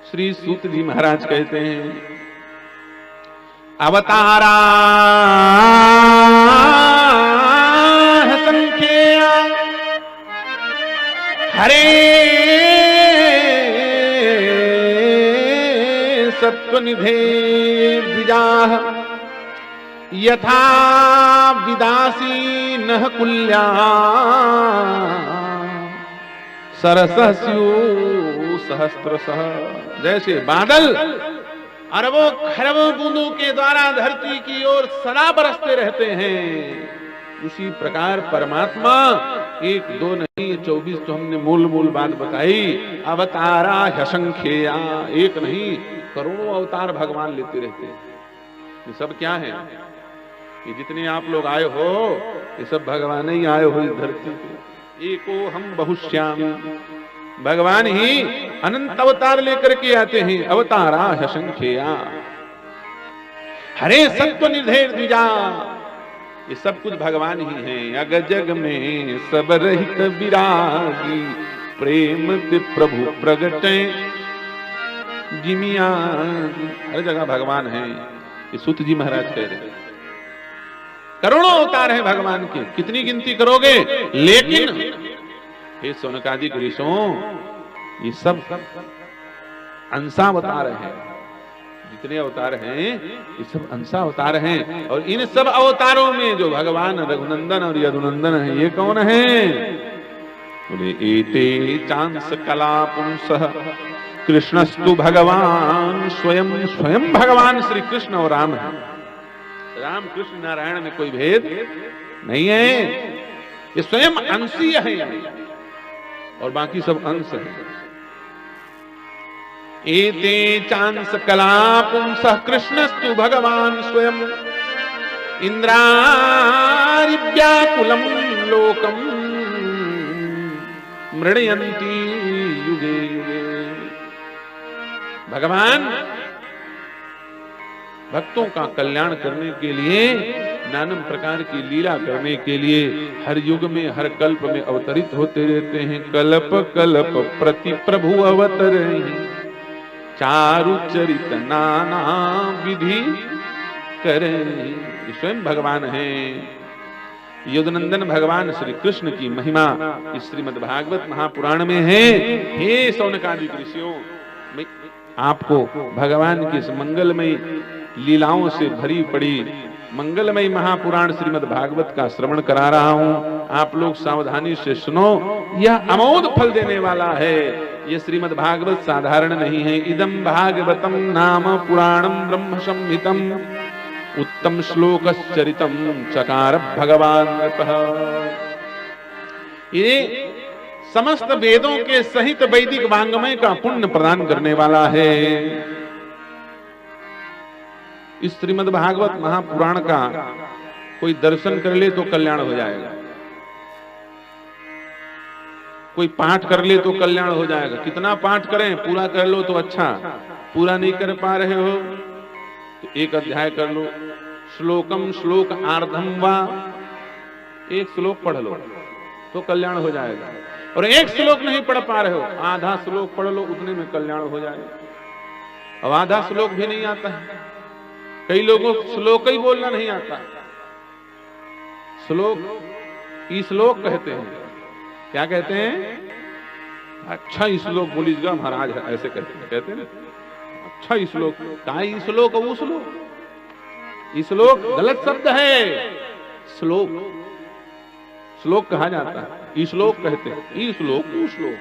श्री सूत जी महाराज कहते हैं, अवतारा संख्या हरे सत्वनिधे द्विजाः यथा विदासी नः कुल्या सरसः स्युः सहस्त्रशः। जैसे बादल अरबों खरबों बूंदों के द्वारा धरती की ओर सदा बरसते रहते हैं, उसी प्रकार परमात्मा एक दो नहीं 24 तो हमने मूल मूल बात बताई। अवतारा ह्यसंख्येया, एक नहीं करोड़ों अवतार भगवान लेते रहते हैं। ये सब क्या है? ये जितने आप लोग आए हो ये सब भगवान ही आए हो इस धरती पे। एको हम बहुश्यामी, भगवान ही अनंत अवतार लेकर के आते हैं। अवतारा ह्यसंख्येया हरे सत्वनिधे द्विजा, ये सब कुछ भगवान ही हैं। अग जग में सब रहित विरागी, प्रेम ते प्रभु प्रगटे जिमिया। हर जगह भगवान है। ये सूत जी महाराज कह रहे हैं करोड़ों अवतार हैं भगवान के, कितनी गिनती करोगे। लेकिन हे सौनकादिक ऋषियों, ये सब अंशावतार हैं। जितने अवतार हैं ये सब अंशावतार हैं। और इन सब अवतारों में जो भगवान रघुनंदन और यदुनंदन है, ये कौन है? बोले एते चांस कला पुंसः कृष्णस्तु भगवान स्वयं। स्वयं भगवान श्री कृष्ण और राम है। राम कृष्ण नारायण में कोई भेद नहीं है। ये स्वयं अंशीय है और बाकी सब अंश है। एते चांस कला पुंसः कृष्णस्तु भगवान स्वयं इंद्रारिव्याकुलं लोकं मृणयन्ति युगे युगे। भगवान भक्तों का कल्याण करने के लिए, नाना प्रकार की लीला करने के लिए हर युग में हर कल्प में अवतरित होते रहते हैं। कल्प कल्प प्रति प्रभु अवतरहि, चारु चरित नाना विधि करें। स्वयं भगवान हैं। यदुनंदन भगवान श्री कृष्ण की महिमा इस श्रीमद् भागवत महापुराण में है। हे सौनकादिक ऋषियों, मैं आपको भगवान की इस मंगलमयी लीलाओं से भरी पड़ी मंगलमयी महापुराण श्रीमद् भागवत का श्रवण करा रहा हूं। आप लोग सावधानी से सुनो, यह अमोघ फल देने वाला है। यह श्रीमद् भागवत साधारण नहीं है। इदम भागवतम नाम पुराणम ब्रह्म संहितम उत्तम श्लोकश्चरितम चकार भगवान। ये समस्त वेदों के सहित वैदिक वांग्मय का पुण्य प्रदान करने वाला है। इस श्रीमद् भागवत महापुराण का कोई दर्शन कर ले तो कल्याण हो जाएगा, कोई पाठ कर ले तो कल्याण हो जाएगा। कितना पाठ करें, पूरा कर लो तो अच्छा, पूरा नहीं कर पा रहे हो तो एक अध्याय कर लो। श्लोकम श्लोक आर्धम वा, एक श्लोक पढ़ लो तो कल्याण हो जाएगा। और एक श्लोक नहीं पढ़ पा रहे हो, आधा श्लोक पढ़ लो, उतने में कल्याण हो जाएगा। अब आधा श्लोक भी नहीं आता है, कई लोगों को श्लोक ही बोलना नहीं आता। श्लोक ई श्लोक कहते हैं। क्या कहते हैं? अच्छा ई श्लोक बोलीजिएगा महाराज, ऐसे कहते हैं। अच्छा ई श्लोक, का ई श्लोक वो श्लोक, ई श्लोक गलत शब्द है। श्लोक श्लोक कहा जाता है, ई श्लोक कहते हैं। ई श्लोक वो श्लोक,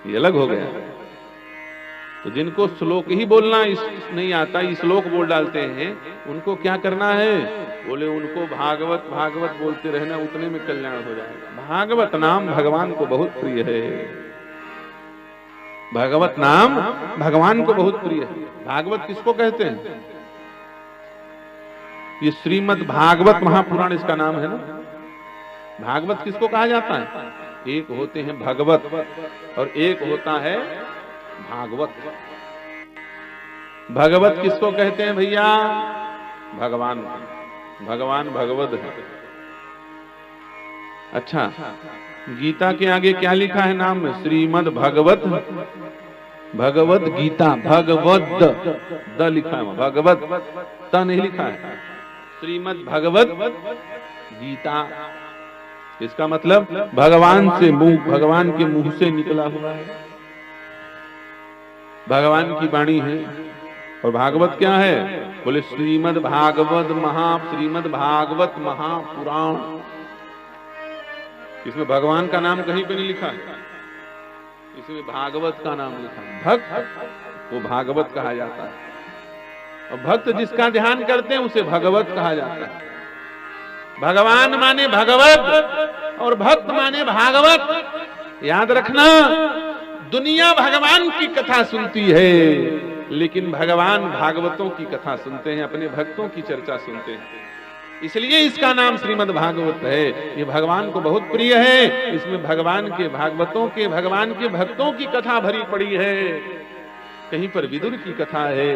ये अलग हो गया। तो जिनको श्लोक ही बोलना नहीं आता, इस श्लोक बोल डालते हैं, उनको क्या करना है? बोले उनको भागवत भागवत बोलते रहना, उतने में कल्याण हो जाएगा। भागवत नाम भगवान को बहुत प्रिय है। भागवत नाम भगवान को बहुत प्रिय है। भागवत किसको कहते हैं? ये श्रीमद् भागवत महापुराण इसका नाम है ना। भागवत किसको कहा जाता है? एक होते हैं भगवत और एक होता है भागवत। भगवत किसको कहते हैं भैया? भगवान। भगवान भगवत है। अच्छा, गीता के आगे क्या लिखा है नाम में? श्रीमद् भगवत भगवद गीता, भगवद द लिखा है, भगवत त नहीं लिखा है, श्रीमद् भगवद गीता। इसका मतलब भगवान से मुंह, भगवान के मुंह से निकला हुआ है, भगवान की वाणी है। और भागवत क्या है? बोले श्रीमद् भागवत महापुराण। इसमें भगवान का नाम कहीं पे नहीं लिखा है, इसमें भागवत का नाम लिखा है। भक्त वो भागवत कहा जाता है, और भक्त जिसका ध्यान करते हैं उसे भगवत कहा जाता है। भगवान माने भगवत और भक्त माने भागवत। याद रखना, दुनिया भगवान की कथा सुनती है, लेकिन भगवान भागवतों की कथा सुनते हैं, अपने भक्तों की चर्चा सुनते हैं। इसलिए इसका नाम श्रीमद् भागवत है। ये भगवान को बहुत प्रिय है। इसमें भगवान के भागवतों के, भगवान के भक्तों की कथा भरी पड़ी है। कहीं पर विदुर की कथा है,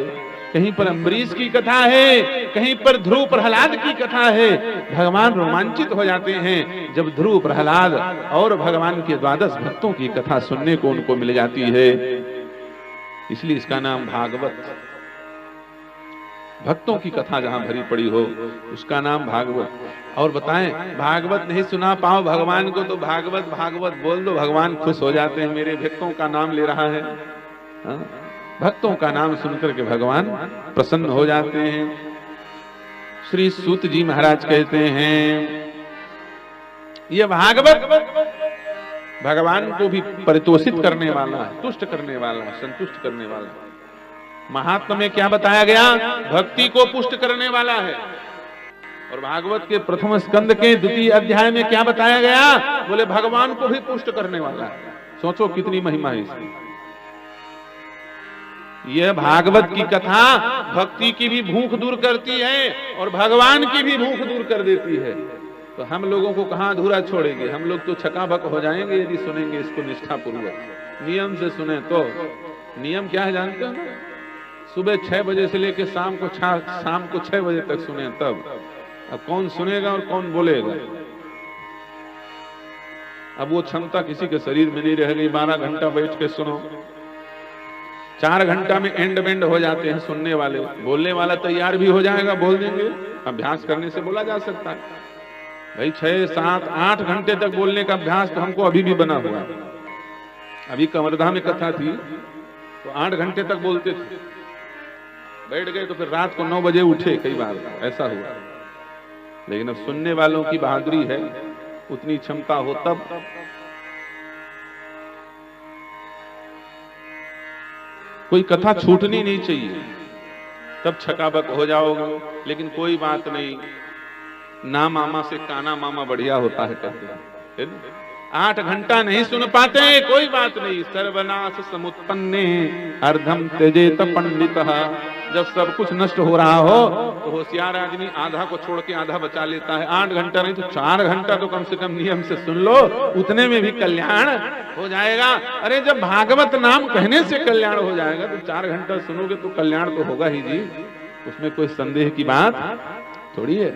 कहीं पर अम्बरीश की कथा है, कहीं पर ध्रुव प्रहलाद की कथा है। भगवान रोमांचित हो जाते हैं जब ध्रुव प्रहलाद और भगवान के 12 भक्तों की कथा सुनने को उनको मिल जाती है। इसलिए इसका नाम भागवत। भक्तों की कथा जहां भरी पड़ी हो उसका नाम भागवत। और बताएं, भागवत नहीं सुना पाओ भगवान को तो भागवत भागवत बोल दो, भगवान खुश हो जाते हैं। मेरे भक्तों का नाम ले रहा है। भक्तों का नाम सुनकर के भगवान प्रसन्न हो जाते हैं। श्री सूत जी महाराज कहते हैं, यह भागवत भगवान को भी परितोषित करने वाला है, तुष्ट करने वाला है, संतुष्ट करने वाला है। महात्मा में क्या बताया गया? भक्ति को पुष्ट करने वाला है। और भागवत के प्रथम स्कंद के 2 अध्याय में क्या बताया गया? बोले भगवान को भी पुष्ट करने वाला है। सोचो कितनी महिमा है इसकी। यह भागवत की कथा भक्ति की भी भूख दूर करती है और भगवान की भी भूख दूर कर देती है। तो हम लोगों को कहां अधूरा छोड़ेंगे? हम लोग तो छकाबक हो जाएंगे यदि सुनेंगे इसको निष्ठापूर्वक, नियम से सुने तो। नियम क्या है जानते हो? सुबह 6 बजे से लेकर शाम को 6 बजे तक सुने तब। अब कौन सुनेगा और कौन बोलेगा? अब वो क्षमता किसी के शरीर में नहीं रह गई। 12 घंटा बैठ के सुनो, 4 घंटा में एंड बेंड हो जाते हैं सुनने वाले। बोलने वाला तैयार भी हो जाएगा, बोल देंगे। अभ्यास करने से बोला जा सकता है भाई। 6, 7, 8 घंटे तक बोलने का अभ्यास तो हमको अभी भी बना हुआ। अभी कमरधा में कथा थी तो 8 घंटे तक बोलते थे, बैठ गए तो फिर रात को 9 बजे उठे, कई बार ऐसा हुआ। लेकिन अब सुनने वालों की बहादुरी है, उतनी क्षमता हो तब। कोई कथा छूटनी नहीं चाहिए, तब छकाबक हो जाओगे। लेकिन कोई बात नहीं, ना मामा से काना मामा बढ़िया होता है कहते हैं। 8 घंटा नहीं सुन पाते, कोई बात नहीं। सर्वनाश समुत्पन्ने अर्धम त्यजेत पंडितः। जब सब कुछ नष्ट हो रहा हो तो होशियार आदमी आधा को छोड़ के आधा बचा लेता है। 8 घंटा नहीं तो 4 घंटा तो कम से कम नियम से सुन लो, उतने में भी कल्याण हो जाएगा। अरे जब भागवत नाम कहने से कल्याण हो जाएगा तो 4 घंटा सुनोगे तो कल्याण तो होगा ही जी, उसमें कोई संदेह की बात थोड़ी है।